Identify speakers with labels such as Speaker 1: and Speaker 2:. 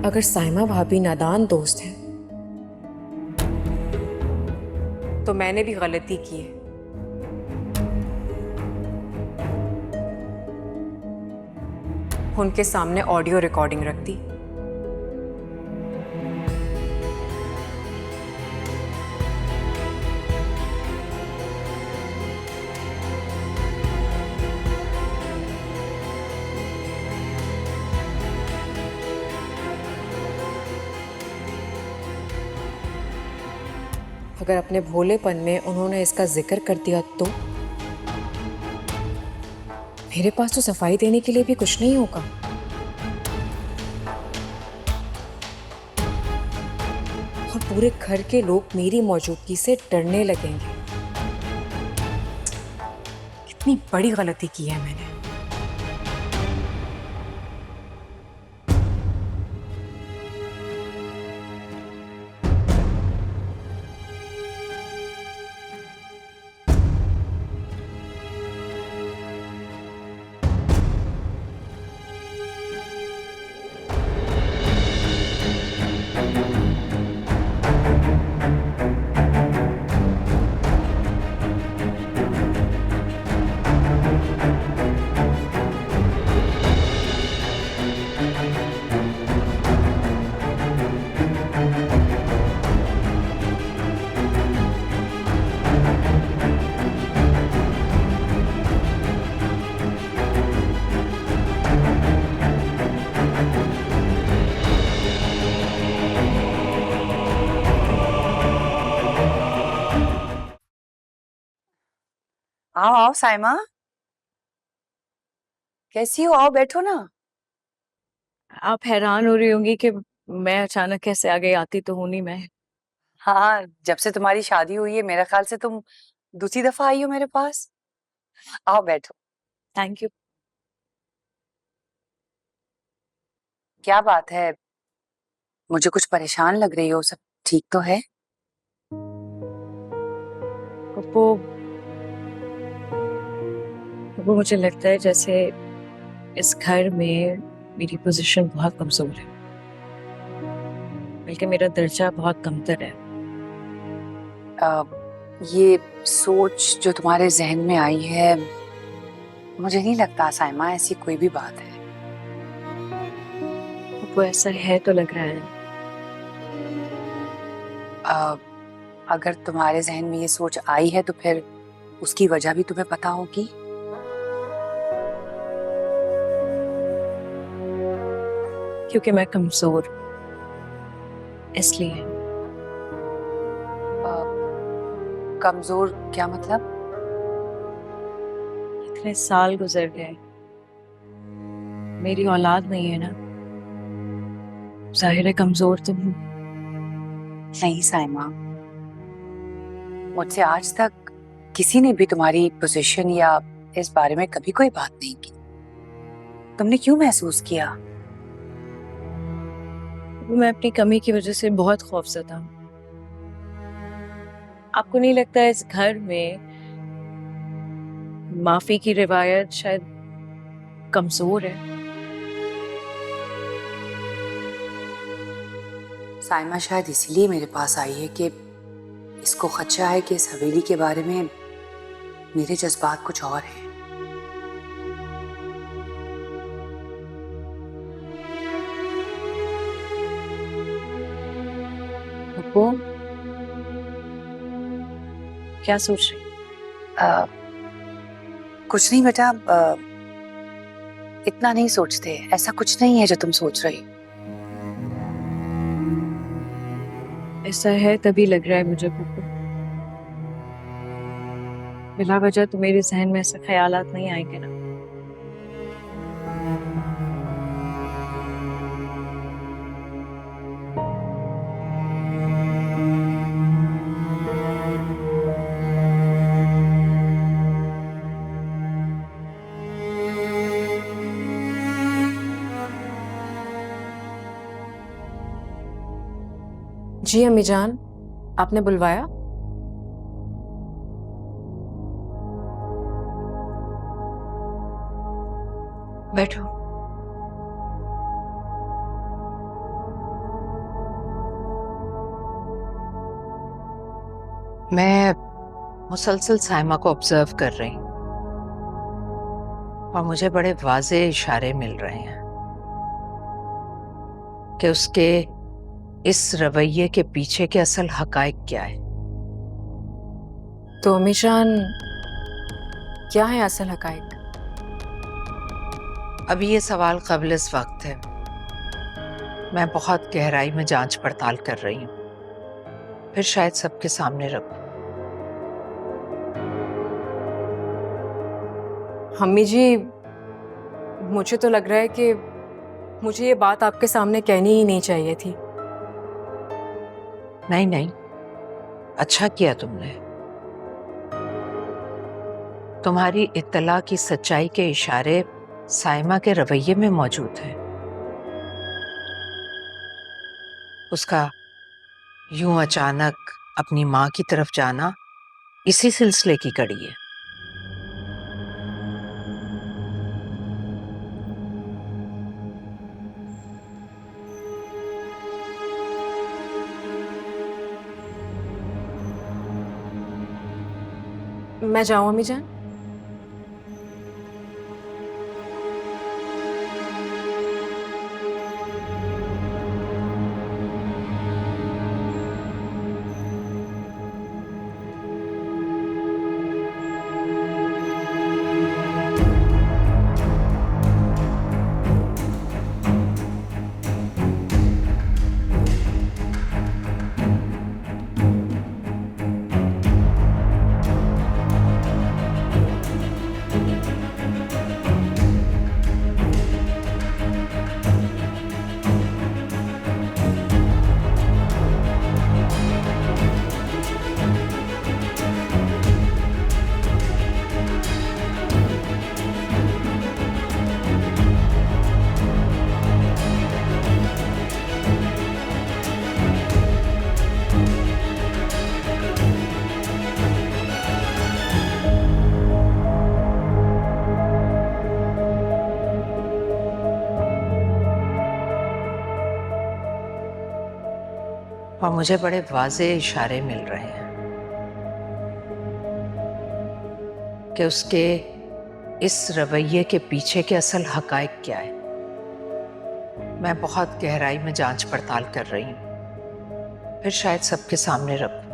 Speaker 1: अगर साइमा भाभी नादान दोस्त है तो मैंने भी गलती की है। उनके सामने ऑडियो रिकॉर्डिंग रख दी। अगर अपने भोलेपन में उन्होंने इसका जिक्र कर दिया तो मेरे पास तो सफाई देने के लिए भी कुछ नहीं होगा। और पूरे घर के लोग मेरी मौजूदगी से डरने लगेंगे। कितनी बड़ी गलती की है मैंने।
Speaker 2: आओ आओ साइमा, कैसी हो? आओ बैठो ना।
Speaker 3: आप हैरान हो रही होंगी कि मैं अचानक कैसे आ गई, आती तो हूं नहीं मैं।
Speaker 2: हाँ, जब से तुम्हारी शादी हुई है मेरा ख्याल से तुम दूसरी दफा आई हो मेरे पास। आओ बैठो।
Speaker 3: Thank you.
Speaker 2: क्या बात है, मुझे कुछ परेशान लग रही हो, सब ठीक तो है?
Speaker 3: वो वो मुझे लगता है जैसे इस घर में मेरी पोजीशन बहुत कमजोर है, बल्कि मेरा दर्जा बहुत कमतर है।
Speaker 2: आ, ये सोच जो तुम्हारे जहन में आई है, मुझे नहीं लगता साइमा ऐसी कोई भी बात है।
Speaker 3: वो ऐसा है तो लग रहा है।
Speaker 2: आ, अगर तुम्हारे जहन में ये सोच आई है तो फिर उसकी वजह भी तुम्हें पता होगी।
Speaker 3: क्योंकि मैं कमजोर इसलिए।
Speaker 2: आ, कमजोर क्या मतलब?
Speaker 3: इतने साल गुजर गए, मेरी औलाद नहीं है ना, जाहिर है कमजोर तो हूँ।
Speaker 2: नहीं साइमा, मुझसे आज तक किसी ने भी तुम्हारी पोजीशन या इस बारे में कभी कोई बात नहीं की। तुमने क्यों महसूस किया?
Speaker 3: मैं अपनी कमी की वजह से बहुत खौफज़दा हूँ। आपको नहीं लगता इस घर में माफी की रिवायत शायद कमजोर है?
Speaker 2: साइमा शायद इसीलिए मेरे पास आई है कि इसको खदशा है कि इस हवेली के बारे में मेरे जज्बात कुछ और हैं।
Speaker 3: वो क्या सोच रही?
Speaker 2: अ, कुछ नहीं बेटा, इतना नहीं सोचते, ऐसा कुछ नहीं है जो तुम सोच रही हो।
Speaker 3: ऐसा है तभी लग रहा है मुझे पुप्पू। बिला वजह तो मेरे जहन में ऐसे ख्यालात नहीं आएंगे ना।
Speaker 1: जी अम्मी जान, आपने बुलवाया?
Speaker 3: बैठो।
Speaker 4: मैं मुसलसल साइमा को ऑब्जर्व कर रही हूँ और मुझे बड़े वाज़े इशारे मिल रहे हैं कि उसके इस रवैये के पीछे के असल हकाइक क्या है।
Speaker 1: तो अम्मी जान, क्या है असल हकाइक?
Speaker 4: अभी ये सवाल क़ब्ल इस वक्त है। मैं बहुत गहराई में जांच पड़ताल कर रही हूँ, फिर शायद सबके सामने रखूं।
Speaker 1: अम्मी जी, मुझे तो लग रहा है कि मुझे ये बात आपके सामने कहनी ही नहीं चाहिए थी।
Speaker 4: नहीं नहीं, अच्छा किया तुमने। तुम्हारी इत्तला की सच्चाई के इशारे साइमा के रवैये में मौजूद हैं। उसका यूं अचानक अपनी माँ की तरफ जाना इसी सिलसिले की कड़ी है।
Speaker 1: मैं जाऊँ अम्मी जान?
Speaker 4: और मुझे बड़े वाज़े इशारे मिल रहे हैं कि उसके इस रवैये के पीछे के असल हकाइक क्या है। मैं बहुत गहराई में जांच पड़ताल कर रही हूँ, फिर शायद सबके सामने रखूं।